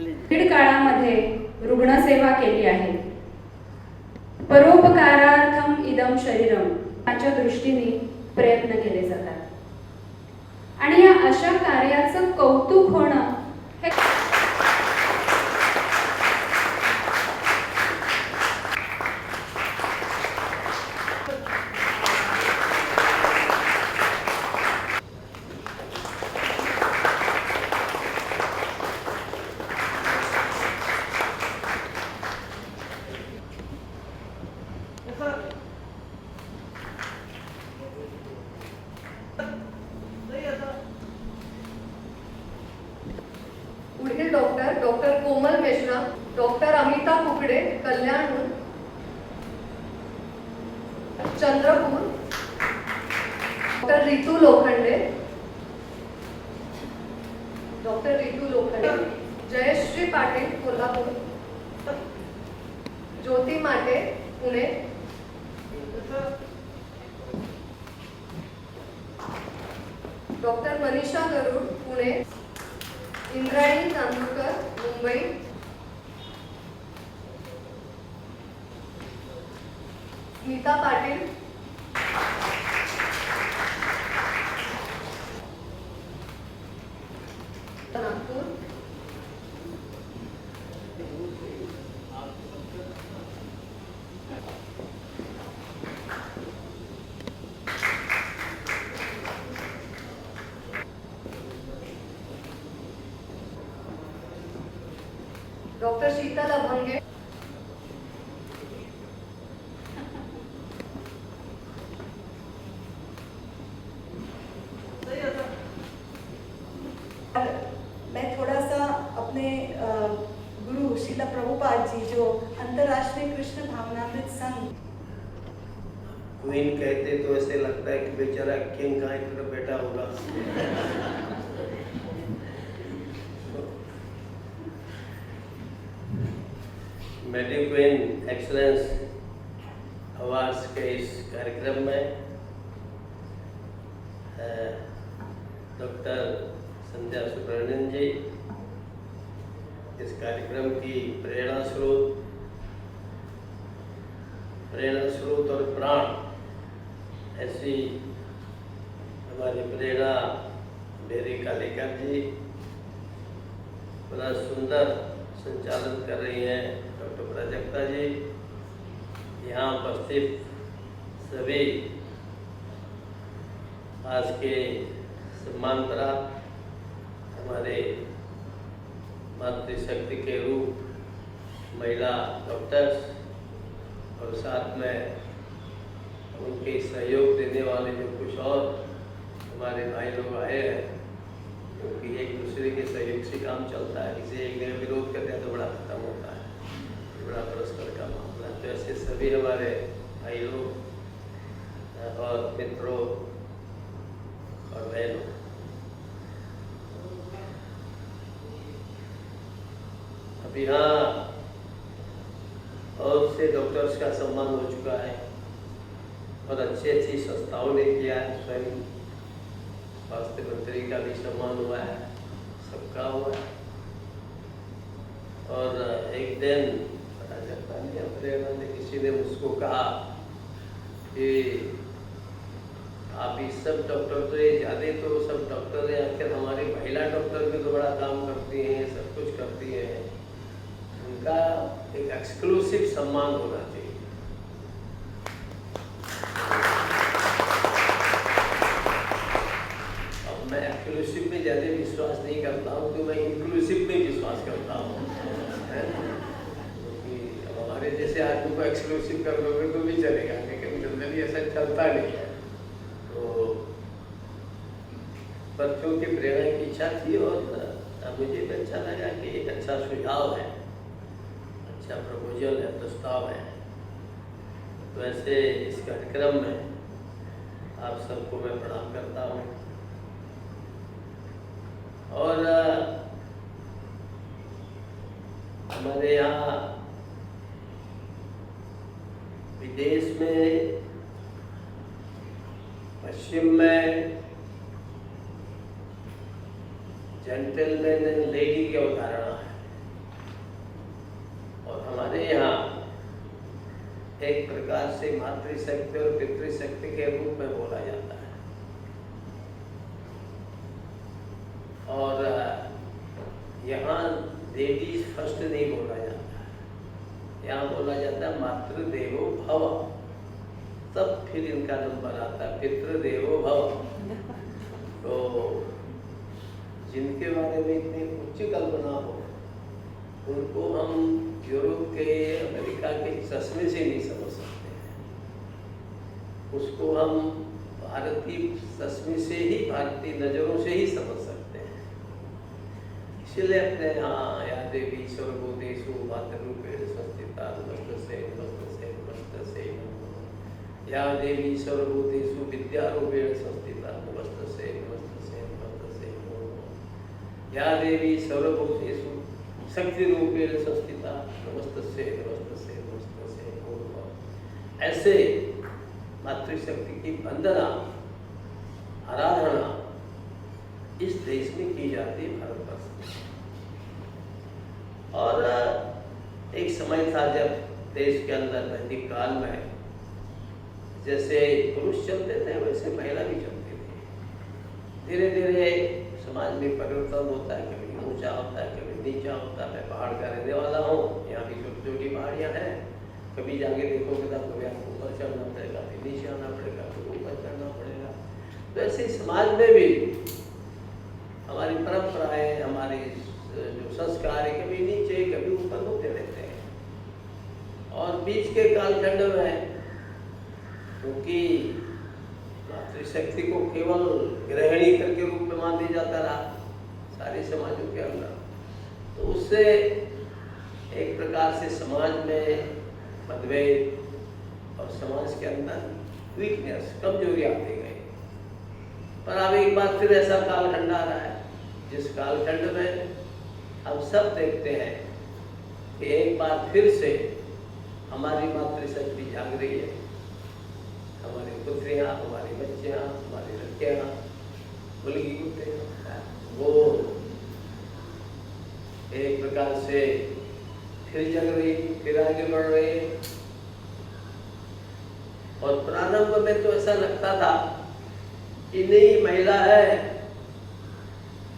Covid काळामध्ये रुग्णसेवा केली आहे. परोपकारार्थम इदम शरीरम याच्या दृष्टीने प्रयत्न केले जातात आणि या अशा कार्याचं कौतुक होणं हे पुढील डॉक्टर कोमल मेश्राम, डॉक्टर अमिता कुकडे, कल्याण चंद्रपूर, डॉक्टर रितू लोखंडे, जयश्री पाटील, कोल्हापूर, ज्योती माटे, पुणे, डॉक्टर मनीषा गरुड, पुणे, इंद्रायणी चांदूरकर, मुंबई, स्मिता पाटील, नागपूर, डॉक्टर शीतल अभंगे, मैं थोड़ा सा अपने गुरु शीला प्रभुपाद जी जो अंतर्राष्ट्रीय कृष्ण भावनामृत संघ क्वीन कहते तो ऐसे लगता है कि बेचारा किंग का एक तरफ बैठा होगा। मेडी क्वीन एक्सलेंस अवार्ड्स के इस कार्यक्रम में डॉक्टर संध्या सुब्रमण्यन जी इस कार्यक्रम की प्रेरणा स्रोत और प्राण ऐसी हमारी प्रेरणा मेरी कालेकर जी बड़ा सुंदर संचालन कर रही हैं। डॉक्टर प्राजक्ता जी, यहाँ उपस्थित सभी आज के सम्मान प्राप्त हमारे मातृशक्ति के रूप महिला डॉक्टर्स और साथ में उनके सहयोग देने वाले जो कुछ और हमारे भाई लोग आए हैं, क्योंकि एक दूसरे के सहयोग से काम चलता है। किसी एक ने विरोध कर दिया तो बड़ा खत्म होता है, बड़ा परस्पर का मामला। तो ऐसे सभी हमारे भाई लोग और मित्रों और बहनों, अब यहाँ और से डॉक्टर्स का सम्मान हो चुका है और अच्छी संस्थाओं ने किया है। स्वयं स्वास्थ्य मंत्री का भी सम्मान हुआ है, सबका हुआ है। और एक दिन प्राजक्ता ने प्रेरणा ने किसी ने मुझको कहा कि आप इस सब डॉक्टर तो ये ज़्यादा तो सब डॉक्टर हैं, आखिर हमारी महिला डॉक्टर भी तो बड़ा काम करती हैं, सब कुछ करती हैं, उनका एक एक्सक्लूसिव सम्मान होना चाहिए। अब मैं एक्सक्लूसिव में ज़्यादा विश्वास नहीं करता हूँ, तो मैं इंक्लूसिव में विश्वास करता हूँ। क्योंकि अब हमारे जैसे आदमी को एक्सक्लूसिव कर दोगे तो भी चलेगा, लेकिन जनरली ऐसा चलता नहीं है। तो बच्चों की प्रेरणा की इच्छा थी और मुझे भी अच्छा लगा कि एक अच्छा सुझाव है, अच्छा प्रपोजल है, प्रस्ताव है। तो ऐसे इस कार्यक्रम में आप सबको मैं प्रणाम करता हूँ। और हमारे यहाँ विदेश में, पश्चिम में जेंटलमैन एंड लेडी की अवधारणा है। एक प्रकार से मातृशक्ति और पितृशक्ति के रूप में बोला जाता है। और यहाँ लेडीज फर्स्ट नहीं बोला जाता है, यहाँ बोला जाता है मातृदेवो भव, तब फिर इनका नंबर आता है पितृदेवो भव। तो जिनके बारे में इतनी उच्च कल्पना हो उनको हम यूरोप के, अमेरिका के चश्मे से नहीं समझ सकते हैं, उसको हम भारतीय चश्मे से ही, भारतीय नजरों से ही समझ सकते हैं। इसलिए अपने यहाँ या देवी सर्वभूतेषु मातृरूपेण संस्थिता नमस्तस्यै नमस्तस्यै नमस्तस्यै नमः, या देवी सर्वभूतेषु विद्यारूपेण संस्थिता नमस्तस्यै नमस्तस्यै नमस्तस्यै नमः, या देवी सर्वभूतेषु शक्ति रूपेण संस्थिता नमस्तस्यै नमस्तस्यै नमस्तस्यै नमः। ऐसे मातृशक्ति की वंदना, आराधना इस देश में की जाती है, भारतवर्ष में। और एक समय था जब देश के अंदर वैदिक काल में जैसे पुरुष चलते थे वैसे महिला भी चलती थी। धीरे धीरे समाज में परिवर्तन होता है, कभी ऊंचा होता है, कभी नीचा होता है। मैं पहाड़ का रहने वाला हूँ, यहाँ भी छोटी छोटी पहाड़ियाँ हैं, कभी जाके देखोगे तो कभी आपको ऊपर चढ़ना पड़ेगा, फिर नीचे आना पड़ेगा, फिर ऊपर चढ़ना पड़ेगा। तो ऐसे समाज में भी हमारी परंपराएं, हमारे जो संस्कार है कभी नीचे कभी ऊपर होते रहते हैं। और बीच के कालखंड में क्योंकि मातृशक्ति को केवल गृहिणी करके रूप में मान दिया जाता रहा सारे समाजों के अंदर, तो उससे एक प्रकार से समाज में मतभेद और समाज के अंदर वीकनेस, कमजोरी आती गई। पर अब एक बार फिर ऐसा कालखंड आ रहा है जिस कालखंड में हम सब देखते हैं कि एक बार फिर से हमारी मातृशक्ति जाग रही है। हमारी पुत्रियाँ, हमारी बच्चियाँ, हमारी लड़कियाँ, मुलगी कुत्ते, वो एक प्रकार से फिर जग रही, फिर आगे बढ़ रही है। और प्रारंभ में तो ऐसा लगता था कि नहीं, महिला है,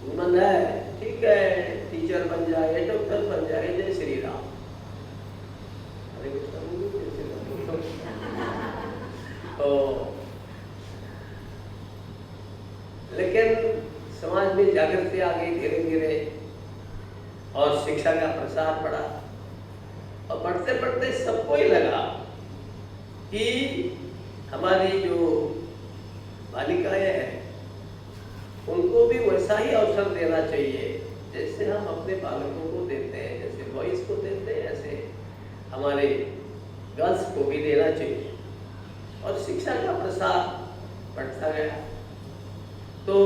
वुमन है, ठीक है, टीचर बन जाए, डॉक्टर बन जाए, जय श्री राम। हरे कृष्ण, जय श्री राम। तो लेकिन समाज में जागृति आ गई धीरे धीरे और शिक्षा का प्रसार बढ़ा, और बढ़ते बढ़ते सबको ही लगा कि हमारी जो बालिकाएं हैं उनको भी वैसा ही अवसर देना चाहिए जैसे हम अपने बालकों को देते हैं, जैसे बॉयज को देते हैं ऐसे हमारे गर्ल्स को भी देना चाहिए। और शिक्षा का प्रसार बढ़ता गया। तो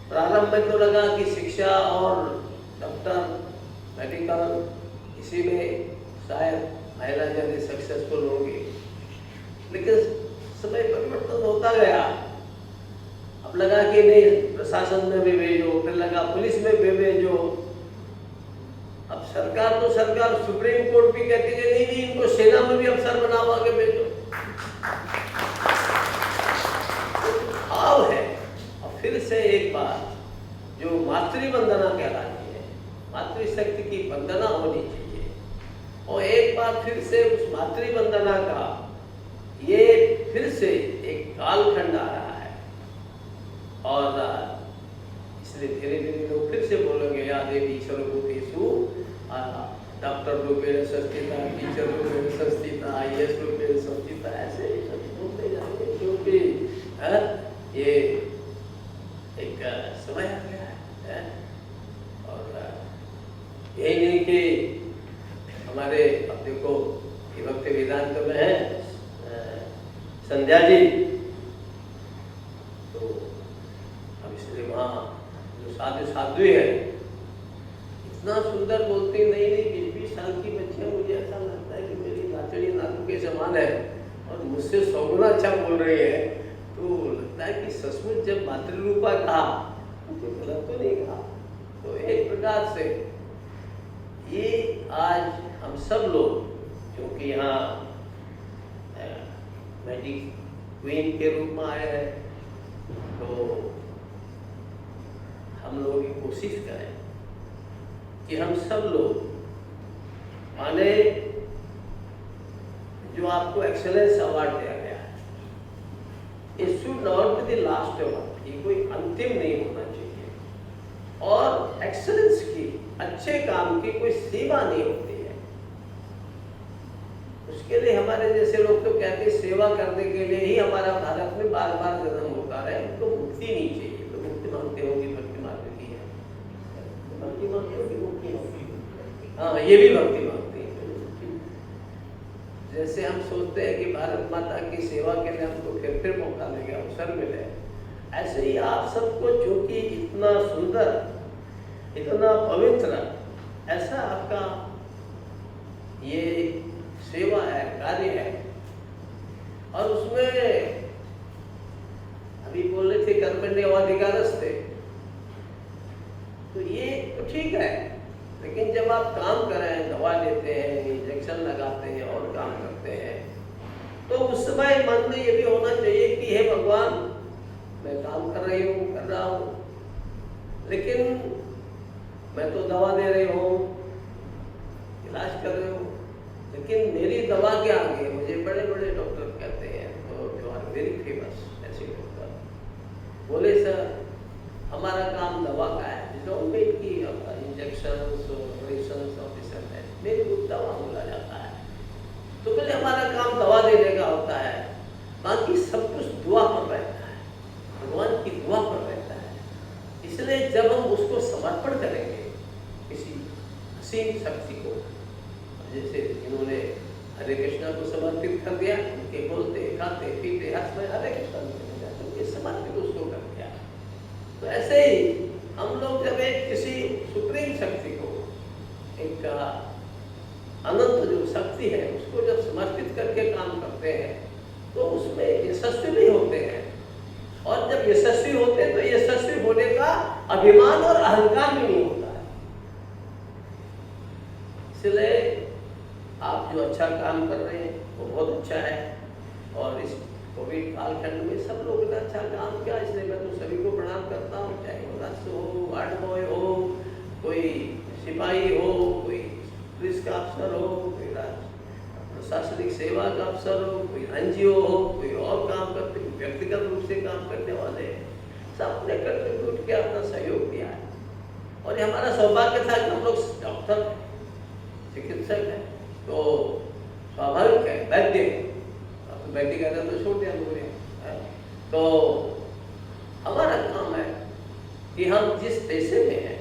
प्रारंभ में तो लगा कि शिक्षा और डॉक्टर, मेडिकल इसी में शायद महिला ज़्यादा सक्सेसफुल होंगी, लेकिन समय परिवर्तन होता गया। अब लगा कि नहीं, प्रशासन में भी भेजो, फिर लगा पुलिस में भी भेजो। अब सरकार तो सरकार, सुप्रीम कोर्ट भी कहती है नहीं नहीं, इनको सेना में भी अफसर बनाओ, आगे भेजो। भाव है। और फिर से एक बार जो मातृ वंदना कहलाती है, मातृशक्ति की वंदना होनी चाहिए। और एक बार फिर से उस मातृ वंदना का ये फिर से एक कालखंड आ रहा है। और इसलिए धीरे धीरे लोग फिर से बोलेंगे या देवी सर्वभूतेषु डॉक्टर रूपेण संस्थिता, टीचर रूपेण संस्थिता, IAS रूपेण संस्थिता, ऐसे ही सब बोलते जाएंगे क्योंकि ये एक समय आ गया है। और यही नहीं कि हमारे, अब देखो ये वक्त वेदांत में है संध्या जी, तो अब इसलिए वहाँ जो साधु है इतना सुंदर बोलती, नहीं 20-20 साल की बच्चियाँ, मुझे ऐसा लगता है कि मेरी नाचड़ी नाकू के समान है और मुझसे 100 गुना अच्छा बोल रही है। तो लगता है कि सचमुच जब मातृरूपा कहा तो कोई गलत तो नहीं कहा। तो एक प्रकार से ये आज हम सब लोग, क्योंकि यहाँ मेडिक क्वीन के रूप में आए हैं, तो हम लोग ये कोशिश करें कि हम सब लोग माने जो आपको एक्सेलेंस अवार्ड दिया गया है, it should not be the last award, ये कोई अंतिम नहीं होना चाहिए। और एक्सेलेंस की, अच्छे काम की कोई सीमा नहीं होती है। उसके लिए हमारे जैसे लोग तो कहते हैं सेवा करने के लिए ही हमारा भारत में बार बार जन्म होता है, तो मुक्ति नहीं चाहिए। तो मुक्ति मांगते होगी, भक्ति मांगती है, भक्ति मांगते होगी, मुक्ति होगी, हाँ ये भी भक्ति मांगती है। जैसे हम सोचते हैं कि भारत माता की सेवा के लिए हमको फिर मौका मिले, अवसर मिले, ऐसे ही आप सबको जो कि इतना सुंदर, इतना पवित्र, ऐसा आपका ये सेवा है, कार्य है। और उसमें अभी बोल रहे थे कर्मण्येवाधिकारस्ते, तो ये तो ठीक है, लेकिन जब आप काम कर रहे हैं, दवा देते हैं, इंजेक्शन लगाते हैं और काम करते हैं, तो उस समय मन में ये भी होना चाहिए कि हे भगवान, मैं काम कर रहा हूँ, लेकिन मैं तो दवा दे रही हूँ, इलाज कर रही हूँ, लेकिन मेरी दवा के आगे मुझे बड़े बड़े डॉक्टर कहते हैं, तो जो आर वेरी फेमस ऐसे डॉक्टर बोले, सर हमारा काम दवा का है, की इंजेक्शन ऑपरेशन ऑफिसर है, मेरे को दवा बोला जाता है। तो पहले हमारा काम दवा देने का होता है, बाकी सब कुछ दुआ पर रहता है, भगवान की दुआ पर रहता है। इसलिए जब हम उसको समर्पण करेंगे किसी असीम शक्ति को, जैसे इन्होंने हरे कृष्णा को समर्पित कर दिया, उनके बोलते खाते पीते हाथ में हरे कृष्णा तो ये समर्पित उसको कर दिया। तो ऐसे ही हम लोग जब एक किसी सुप्रीम शक्ति को, एक अनंत जो शक्ति है, उसको जब समर्पित करके काम करते हैं, तो उसमें यशस्वी भी होते हैं। और जब यशस्वी होते हैं, तो यशस्वी होने का अभिमान और अहंकार भी नहीं होता है। इसलिए आप जो अच्छा काम कर रहे हैं वो बहुत अच्छा है। और इस कोविड कालखंड में सब लोगों ने अच्छा काम किया, इसलिए मैं तो सभी को प्रणाम करता हूँ, चाहे वो नर्स हो, वार्ड बॉय हो, कोई सिपाही हो, कोई पुलिस का अफसर हो, कोई प्रशासनिक सेवा का अफसर हो, कोई एनजीओ हो, कोई और काम करते, व्यक्तिगत रूप से काम करने वाले, सबने कंट्रीब्यूट किया, अपना सहयोग दिया है। और ये हमारा सौभाग्य था कि हम लोग डॉक्टर हैं, चिकित्सक हैं, तो स्वाभाविक है, वैद्य है, बैठी कहता तो छोड़ दिया लोगों ने। तो हमारा काम है कि हम जिस पेशे में हैं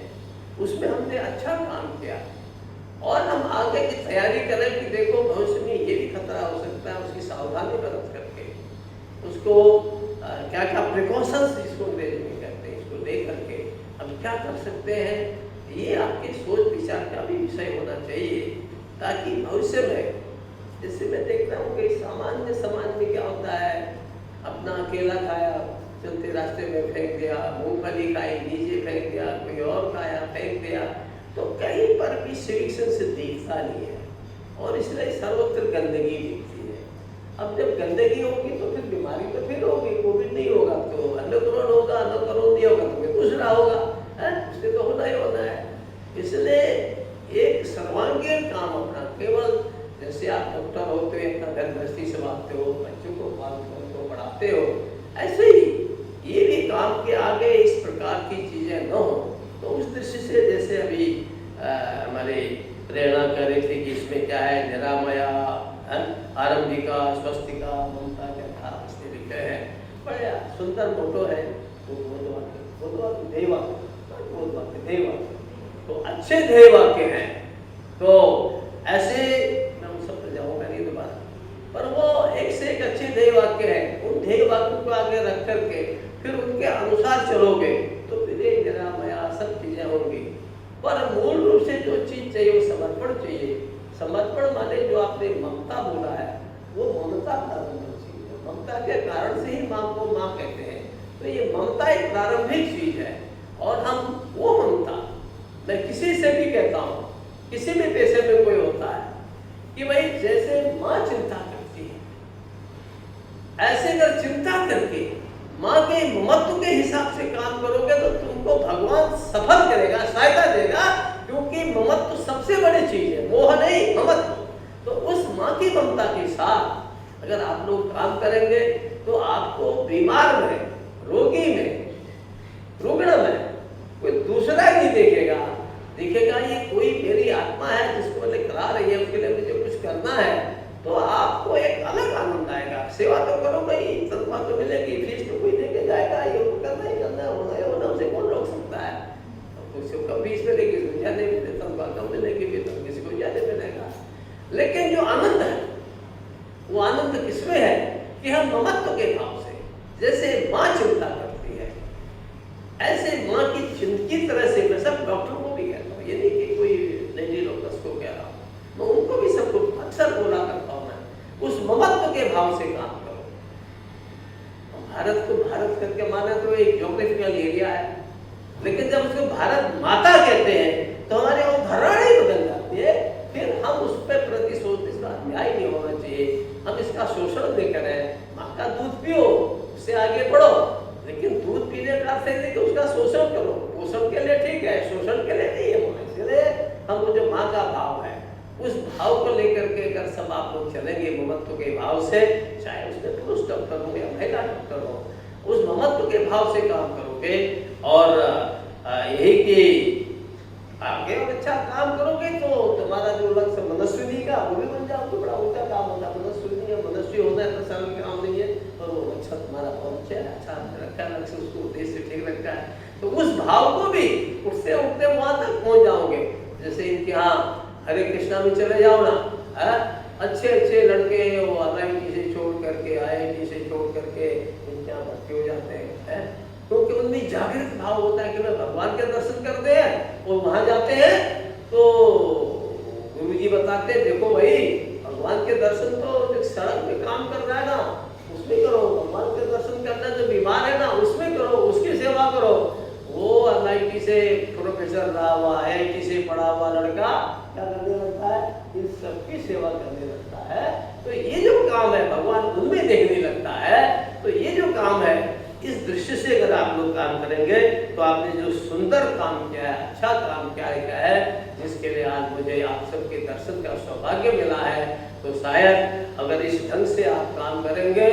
उसमें हमने अच्छा काम किया, और हम आगे की तैयारी करें कि देखो भविष्य में ये भी खतरा हो सकता है, उसकी सावधानी बरत करके उसको क्या क्या प्रिकॉशंस जिसको अंग्रेजी में कहते हैं, इसको ले करके हम क्या कर सकते हैं, ये आपके सोच विचार का भी विषय होना चाहिए, ताकि भविष्य में, जैसे मैं देखता हूँ कि सामान्य समाज में क्या होता है, अपना अकेला खाया, चलते रास्ते में फेंक दिया, मूंगफली खाई नीचे फेंक दिया, कोई और खाया फेंक दिया, तो कहीं पर भी सिविक सेंस दिखता नहीं है, और इसलिए सर्वत्र गंदगी दिखती है। अब जब गंदगी होगी तो फिर बीमारी तो फिर होगी, कोविड नहीं होगा तो अन्नकरण होगा, अन्नकरण नहीं होगा तो फिर दूसरा होगा, उससे तो होना ही होना है। इसलिए एक सर्वांगीण काम अपना, केवल जैसे आप डॉक्टर होते हो, अपना घर गृहस्थी संभालते हो, बच्चों को पालते हो, पढ़ाते हो, ऐसे ही ये भी काम के आगे इस प्रकार की चीजें न हो। तो उस दृष्टि से जैसे अभी हमारे प्रेरणा कर रहे थे कि इसमें क्या है, निरामया, आरंभिका, स्वस्तिका, ममता के अर्थात लिखे हैं, बड़े सुंदर मोटो है, देवा, तो अच्छे ध्येय वाक्य हैं। तो ऐसे जाऊंगा नहीं दोबारा, पर वो एक से एक अच्छे ध्येय वाक्य है, उन ध्येय वाक्यों को आगे रख करके फिर उनके अनुसार चलोगे तो फिर ये निरामया सब चीजें होंगी। पर मूल रूप से जो चीज चाहिए वो समर्पण चाहिए। समर्पण माने जो आपने ममता बोला है, वो ममता प्रारंभिक चीज है, ममता के कारण से ही माँ को माँ कहते हैं। तो ये ममता एक प्रारंभिक चीज है, और हम वो ममता, मैं किसी से भी कहता हूँ, किसी भी पेशे में कोई होता है कि भाई जैसे माँ चिंता करती है भगवान सफल करेगा, सहायता देगा, क्योंकि ममत्व तो सबसे बड़ी चीज है, मोह नहीं, ममत्व। तो उस माँ की ममता के साथ अगर आप लोग काम करेंगे तो आपको बीमार में, रोगी में, रुग्ण में कोई दूसरा नहीं देखेगा, दिखेगा ये कोई मेरी आत्मा है जिसको मैंने करा रही है, उसके लिए मुझे कुछ करना है, तो आपको एक अलग आनंद आएगा। सेवा तो करो भाई, तनख्वाह तो मिलेगी, फीस तो कोई देके जाएगा, ये तो करना ही करना है, होना उसे कौन रोक सकता है। किसी को कम फीस मिलेगी, किसी को ज्यादा मिलेगी, तनख्वाह कम मिलेगी, वेतन किसी को ज्यादा मिलेगा। लेकिन जो आनंद है वो आनंद किसमें है कि हम ममत्व के भाव से, जैसे माँ चिंता करती है ऐसे माँ की की तरह से, मैं सब डॉक्टर को भी कहता हूँ, ये नहीं कि कोई लेडी डॉक्टर्स को कह रहा हूँ, मैं उनको भी सबको अक्सर बोला करता हूँ, मैं उस ममत्व के भाव से काम करो। भारत को भारत करके माना तो एक ज्योग्राफिकल एरिया है, लेकिन जब उसको भारत माता कहते हैं तो हमारे अवधारणा ही बदल जाती है। फिर हम उस पर प्रतिशोध, इसका अन्याय नहीं होना चाहिए, हम इसका शोषण नहीं करें। माँ का दूध पियो, उससे आगे बढ़ो, लेकिन दूध पीने का अर्थ है कि उसका शोषण करो। पोषण के लिए ठीक है, शोषण के लिए नहीं है होना। इसलिए हम जो माँ का भाव है उस भाव को लेकर के अगर सब आप लोग चलेंगे ममत्व के भाव से, चाहे उसमें पुरुष डॉक्टर हो या महिला डॉक्टर हो, उस ममत्व के भाव से काम करोगे और यही कि आगे और अच्छा काम करोगे तो तुम्हारा जो लक्ष्य मनस्विनी का वो भी बन जाओ, तो बड़ा ऊंचा काम होता है। मनस्विनी या मनस्वी होना है तो सरल काम नहीं है, और वो लक्ष्य तुम्हारा बहुत अच्छा रखा है, लक्ष्य उसको उद्देश्य ठीक रखा है, तो उस भाव को भी उठते उठते वहां तक पहुंच जाओगे। जैसे इनके यहाँ हरे कृष्णा में चले जाओ ना, अच्छे अच्छे लड़के वो IIT से छोड़ करके, IIT से छोड़ करके इनके यहाँ भर्ती हो जाते हैं, क्योंकि उनमें जागृत भाव होता है कि मैं भगवान के दर्शन करते हैं। और वहां जाते हैं तो गुरुजी बताते हैं, देखो भाई भगवान के दर्शन तो सड़क में काम कर रहा है ना उसमें करो, भगवान के दर्शन करना जो बीमार है ना उसमें करो, उसकी सेवा करो। वो MIT से प्रोफेसर रहा हुआ, IIT से पढ़ा हुआ लड़का क्या करने लगता है, इन सबकी सेवा करने लगता है। तो ये जो काम है भगवान उनमें देखने लगता है। तो ये जो काम है इस दृश्य से अगर आप लोग काम करेंगे तो आपने जो सुंदर काम किया है, अच्छा काम किया है, जिसके लिए आज मुझे आप सबके दर्शन का सौभाग्य मिला है, तो शायद अगर इस ढंग से आप काम करेंगे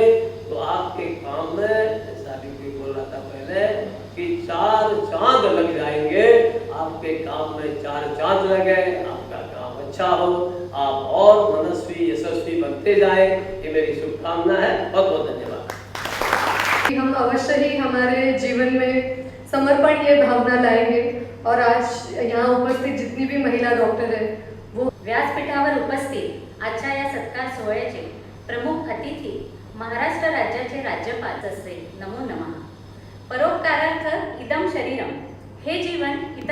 तो आपके काम में, जैसा भी कोई बोल रहा था पहले कि 4 चांद लग जाएंगे, आपके काम में 4 चांद लगे, आपका काम अच्छा हो, आप और मनस्वी यशस्वी बनते जाए, ये मेरी शुभकामना है। बहुत बहुत धन्यवाद। हम अवश्य ही हमारे जीवन में समर्पण ये भावना लाएंगे और आज यहाँ उपस्थित जितनी भी महिला डॉक्टर है वो व्यासपीठावर उपस्थित आजच्या या सत्कार सोहळ्याचे प्रमुख अतिथी महाराष्ट्र राज्याचे राज्यपाल श्री नमो नमः। परोपकारार्थ इदं शरीरम, हे जीवन इतर